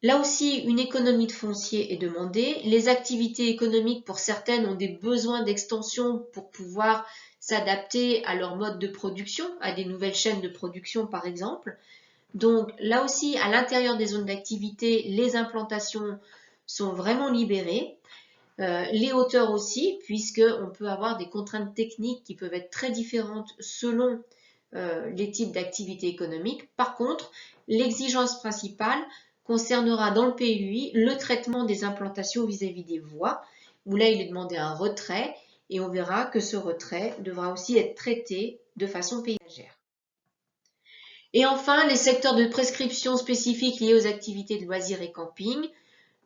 Là aussi, une économie de foncier est demandée. Les activités économiques, pour certaines, ont des besoins d'extension pour pouvoir s'adapter à leur mode de production, à des nouvelles chaînes de production par exemple. Donc là aussi, à l'intérieur des zones d'activité, les implantations sont vraiment libérées. Les hauteurs aussi, puisqu'on peut avoir des contraintes techniques qui peuvent être très différentes selon les types d'activités économiques. Par contre, l'exigence principale concernera dans le PLUI le traitement des implantations vis-à-vis des voies, où là il est demandé un retrait, et on verra que ce retrait devra aussi être traité de façon paysagère. Et enfin, les secteurs de prescription spécifiques liés aux activités de loisirs et camping.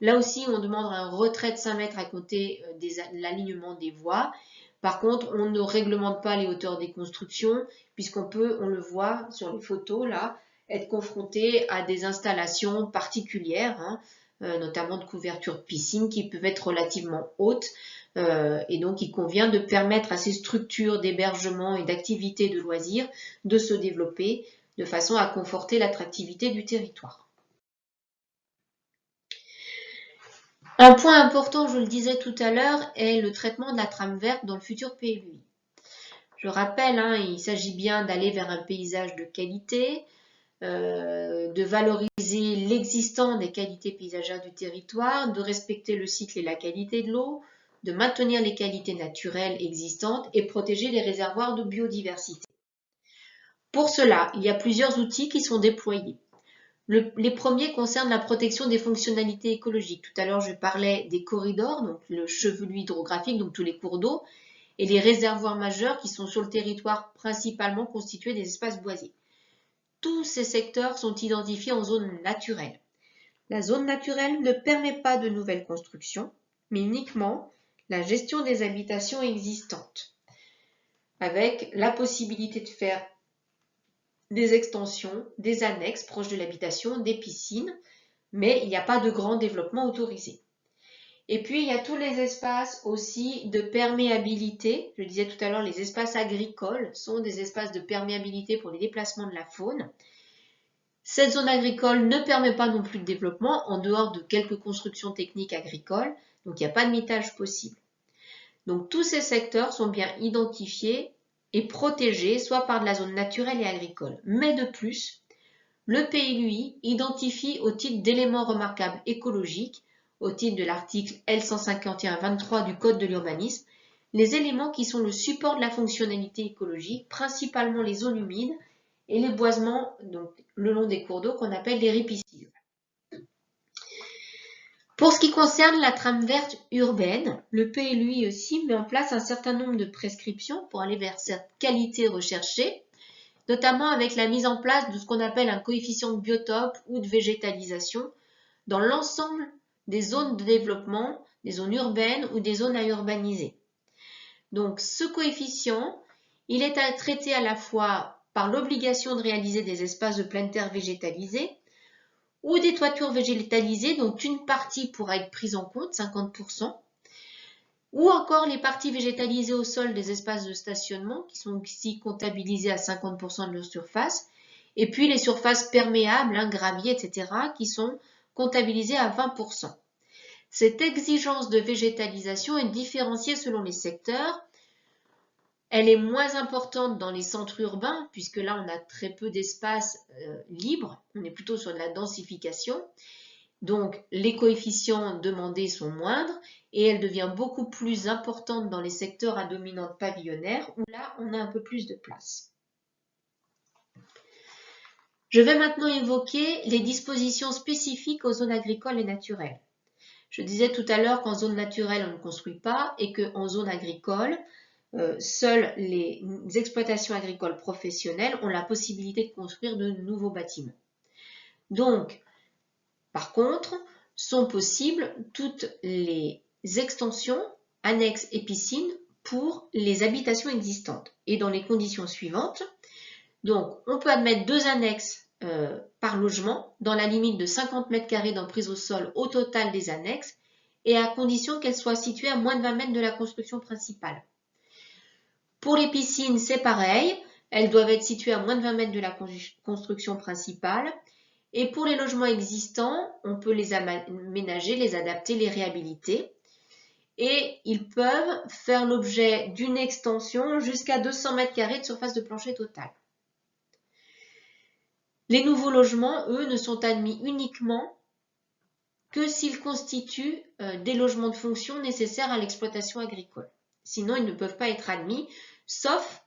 Là aussi, on demande un retrait de 5 mètres à compter de l'alignement des voies. Par contre, on ne réglemente pas les hauteurs des constructions, puisqu'on peut, on le voit sur les photos là, être confronté à des installations particulières, notamment de couverture de piscine, qui peuvent être relativement hautes. Et donc, il convient de permettre à ces structures d'hébergement et d'activités de loisirs de se développer de façon à conforter l'attractivité du territoire. Un point important, je le disais tout à l'heure, est le traitement de la trame verte dans le futur PLUI. Je rappelle, il s'agit bien d'aller vers un paysage de qualité, de valoriser l'existant des qualités paysagères du territoire, de respecter le cycle et la qualité de l'eau, de maintenir les qualités naturelles existantes et protéger les réservoirs de biodiversité. Pour cela, il y a plusieurs outils qui sont déployés. Les premiers concernent la protection des fonctionnalités écologiques. Tout à l'heure, je parlais des corridors, donc le chevelu hydrographique, donc tous les cours d'eau, et les réservoirs majeurs qui sont sur le territoire principalement constitués des espaces boisés. Tous ces secteurs sont identifiés en zone naturelle. La zone naturelle ne permet pas de nouvelles constructions, mais uniquement la gestion des habitations existantes, avec la possibilité de faire des extensions, des annexes proches de l'habitation, des piscines, mais il n'y a pas de grand développement autorisé. Et puis, il y a tous les espaces aussi de perméabilité. Je disais tout à l'heure, les espaces agricoles sont des espaces de perméabilité pour les déplacements de la faune. Cette zone agricole ne permet pas non plus de développement en dehors de quelques constructions techniques agricoles, donc il n'y a pas de mitage possible. Donc tous ces secteurs sont bien identifiés est protégé soit par de la zone naturelle et agricole. Mais de plus, le PLUI identifie au titre d'éléments remarquables écologiques, au titre de l'article L151-23 du Code de l'urbanisme, les éléments qui sont le support de la fonctionnalité écologique, principalement les zones humides et les boisements donc, le long des cours d'eau qu'on appelle les ripisylves. Pour ce qui concerne la trame verte urbaine, le PLUI aussi met en place un certain nombre de prescriptions pour aller vers cette qualité recherchée, notamment avec la mise en place de ce qu'on appelle un coefficient de biotope ou de végétalisation dans l'ensemble des zones de développement, des zones urbaines ou des zones à urbaniser. Donc ce coefficient, il est à traiter à la fois par l'obligation de réaliser des espaces de pleine terre végétalisés ou des toitures végétalisées dont une partie pourra être prise en compte, 50%, ou encore les parties végétalisées au sol des espaces de stationnement qui sont ici comptabilisés à 50% de leur surface, et puis les surfaces perméables, graviers, etc., qui sont comptabilisées à 20%. Cette exigence de végétalisation est différenciée selon les secteurs. Elle est moins importante dans les centres urbains, puisque là on a très peu d'espace libre, on est plutôt sur de la densification. Donc les coefficients demandés sont moindres et elle devient beaucoup plus importante dans les secteurs à dominante pavillonnaire où là on a un peu plus de place. Je vais maintenant évoquer les dispositions spécifiques aux zones agricoles et naturelles. Je disais tout à l'heure qu'en zone naturelle on ne construit pas et qu'en zone agricole, seules les exploitations agricoles professionnelles ont la possibilité de construire de nouveaux bâtiments. Donc, par contre, sont possibles toutes les extensions, annexes et piscines pour les habitations existantes et dans les conditions suivantes. Donc, on peut admettre 2 annexes par logement dans la limite de 50 m² d'emprise au sol au total des annexes et à condition qu'elles soient situées à moins de 20 mètres de la construction principale. Pour les piscines, c'est pareil, elles doivent être situées à moins de 20 mètres de la construction principale. Et pour les logements existants, on peut les aménager, les adapter, les réhabiliter. Et ils peuvent faire l'objet d'une extension jusqu'à 200 m² de surface de plancher totale. Les nouveaux logements, eux, ne sont admis uniquement que s'ils constituent des logements de fonction nécessaires à l'exploitation agricole. Sinon, ils ne peuvent pas être admis, sauf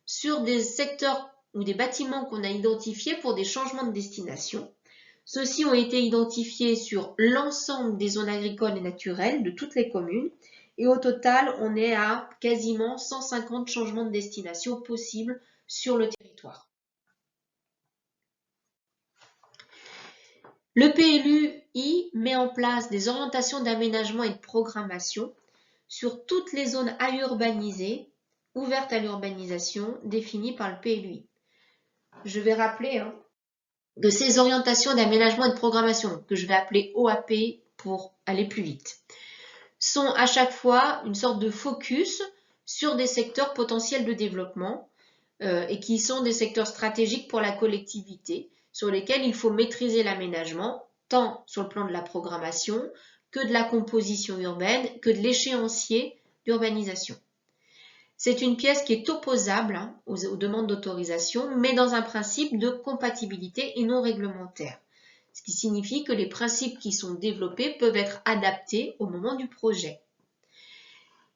sur des secteurs ou des bâtiments qu'on a identifiés pour des changements de destination. Ceux-ci ont été identifiés sur l'ensemble des zones agricoles et naturelles de toutes les communes et au total, on est à quasiment 150 changements de destination possibles sur le territoire. Le PLUI met en place des orientations d'aménagement et de programmation sur toutes les zones à urbaniser, ouvertes à l'urbanisation, définies par le PLUI. Je vais rappeler de ces orientations d'aménagement et de programmation, que je vais appeler OAP pour aller plus vite, sont à chaque fois une sorte de focus sur des secteurs potentiels de développement et qui sont des secteurs stratégiques pour la collectivité, sur lesquels il faut maîtriser l'aménagement, tant sur le plan de la programmation que de la composition urbaine, que de l'échéancier d'urbanisation. C'est une pièce qui est opposable aux demandes d'autorisation, mais dans un principe de compatibilité et non réglementaire. Ce qui signifie que les principes qui sont développés peuvent être adaptés au moment du projet.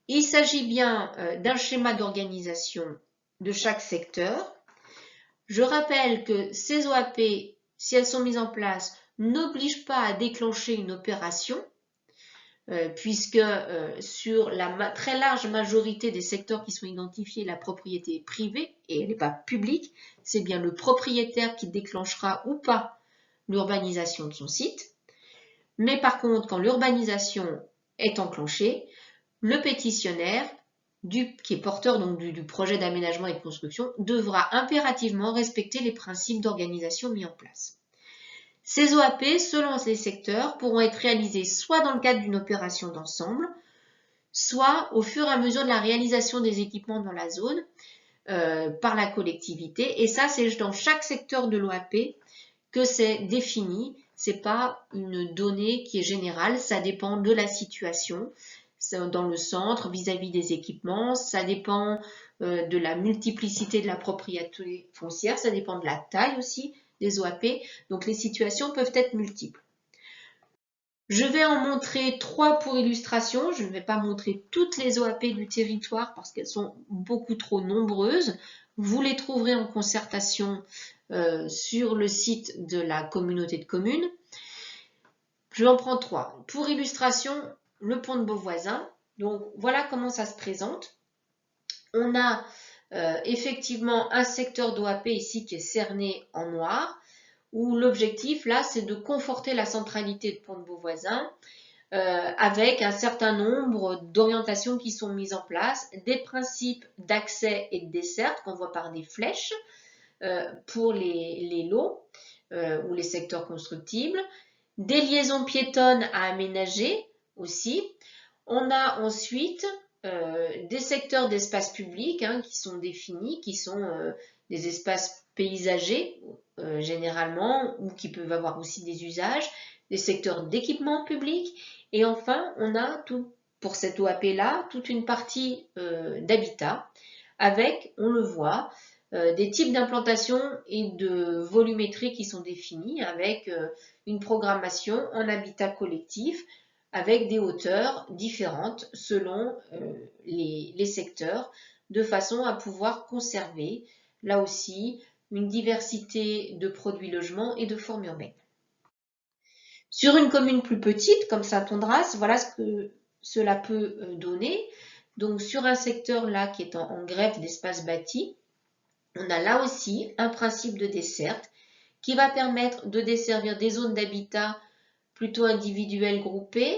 Il s'agit bien d'un schéma d'organisation de chaque secteur. Je rappelle que ces OAP, si elles sont mises en place, n'obligent pas à déclencher une opération, puisque sur la très large majorité des secteurs qui sont identifiés, la propriété est privée et elle n'est pas publique. C'est bien le propriétaire qui déclenchera ou pas l'urbanisation de son site. Mais par contre, quand l'urbanisation est enclenchée, le pétitionnaire, qui est porteur donc du projet d'aménagement et de construction, devra impérativement respecter les principes d'organisation mis en place. Ces OAP, selon les secteurs, pourront être réalisés soit dans le cadre d'une opération d'ensemble, soit au fur et à mesure de la réalisation des équipements dans la zone par la collectivité. Et ça, c'est dans chaque secteur de l'OAP que c'est défini. C'est pas une donnée qui est générale, ça dépend de la situation dans le centre vis-à-vis des équipements, ça dépend de la multiplicité de la propriété foncière, ça dépend de la taille aussi des OAP, donc les situations peuvent être multiples. Je vais en montrer 3 pour illustration. Je ne vais pas montrer toutes les OAP du territoire parce qu'elles sont beaucoup trop nombreuses. Vous les trouverez en concertation sur le site de la communauté de communes. Je vais en prendre 3. Pour illustration, le pont de Beauvoisin. Donc voilà comment ça se présente. On a effectivement un secteur d'OAP ici qui est cerné en noir, où l'objectif là c'est de conforter la centralité de Pont de Beauvoisin avec un certain nombre d'orientations qui sont mises en place, des principes d'accès et de desserte qu'on voit par des flèches pour les lots ou les secteurs constructibles, des liaisons piétonnes à aménager aussi. On a ensuite des secteurs d'espace public qui sont définis, qui sont des espaces paysagers généralement, ou qui peuvent avoir aussi des usages, des secteurs d'équipement public, et enfin on a tout, pour cette OAP-là, toute une partie d'habitat, avec, on le voit, des types d'implantation et de volumétrie qui sont définis, avec une programmation en habitat collectif, avec des hauteurs différentes selon les secteurs, de façon à pouvoir conserver, là aussi, une diversité de produits logements et de formes urbaines. Sur une commune plus petite, comme Saint-Ondras, voilà ce que cela peut donner. Donc sur un secteur là qui est en greffe d'espace bâti, on a là aussi un principe de desserte qui va permettre de desservir des zones d'habitat plutôt individuelles groupées,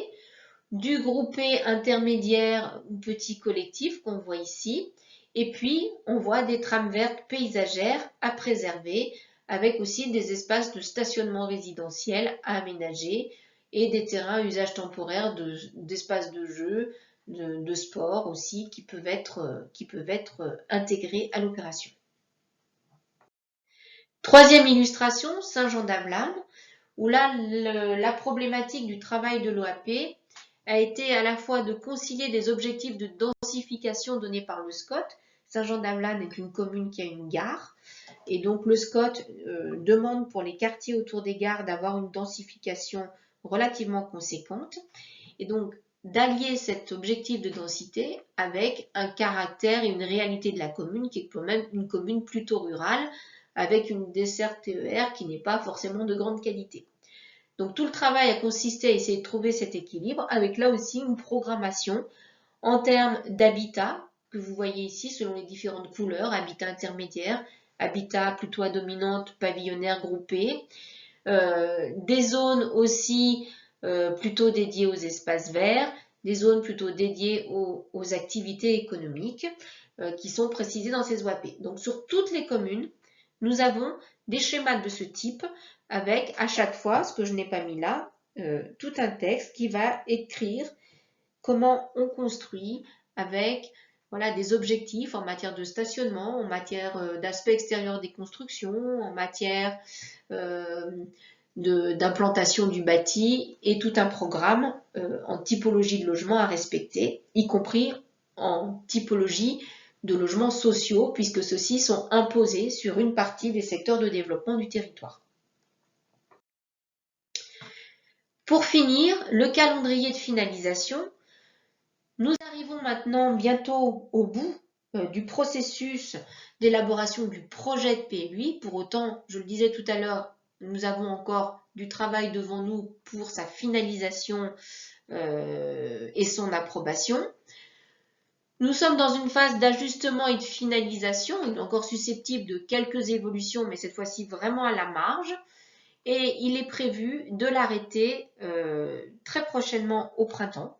du groupé intermédiaire ou petit collectif qu'on voit ici, et puis on voit des trames vertes paysagères à préserver, avec aussi des espaces de stationnement résidentiel à aménager et des terrains à usage temporaire d'espaces de jeu, de sport aussi qui peuvent être intégrés à l'opération. Troisième illustration, Saint-Jean-d'Avelane, où là la problématique du travail de l'OAP a été à la fois de concilier des objectifs de densification donnés par le SCOT. Saint-Jean-d'Avelane est une commune qui a une gare, et donc le SCOT demande pour les quartiers autour des gares d'avoir une densification relativement conséquente, et donc d'allier cet objectif de densité avec un caractère et une réalité de la commune qui est quand même une commune plutôt rurale, avec une desserte TER qui n'est pas forcément de grande qualité. Donc tout le travail a consisté à essayer de trouver cet équilibre, avec là aussi une programmation en termes d'habitat, que vous voyez ici selon les différentes couleurs, habitat intermédiaire, habitat plutôt à dominante pavillonnaire groupé, des zones aussi plutôt dédiées aux espaces verts, des zones plutôt dédiées aux activités économiques qui sont précisées dans ces OAP. Donc sur toutes les communes, nous avons des schémas de ce type avec à chaque fois, ce que je n'ai pas mis là, tout un texte qui va écrire comment on construit avec des objectifs en matière de stationnement, en matière d'aspect extérieur des constructions, en matière d'implantation du bâti et tout un programme en typologie de logement à respecter, y compris en typologie de logements sociaux, puisque ceux-ci sont imposés sur une partie des secteurs de développement du territoire. Pour finir, le calendrier de finalisation. Nous arrivons maintenant bientôt au bout du processus d'élaboration du projet de PLUI. Pour autant, je le disais tout à l'heure, nous avons encore du travail devant nous pour sa finalisation et son approbation. Nous sommes dans une phase d'ajustement et de finalisation, il est encore susceptible de quelques évolutions, mais cette fois-ci vraiment à la marge. Et il est prévu de l'arrêter très prochainement au printemps,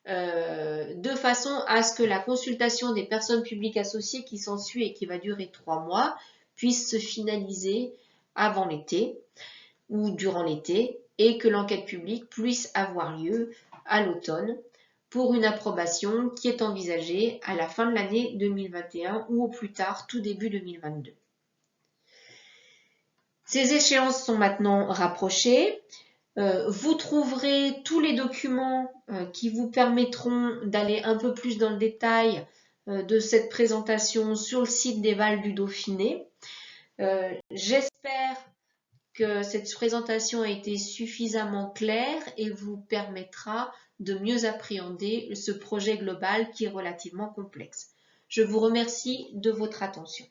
de façon à ce que la consultation des personnes publiques associées qui s'ensuit et qui va durer 3 mois puisse se finaliser avant l'été ou durant l'été, et que l'enquête publique puisse avoir lieu à l'automne pour une approbation qui est envisagée à la fin de l'année 2021 ou au plus tard tout début 2022. Ces échéances sont maintenant rapprochées. Vous trouverez tous les documents qui vous permettront d'aller un peu plus dans le détail de cette présentation sur le site des Vals du Dauphiné. J'espère que cette présentation a été suffisamment claire et vous permettra de mieux appréhender ce projet global qui est relativement complexe. Je vous remercie de votre attention.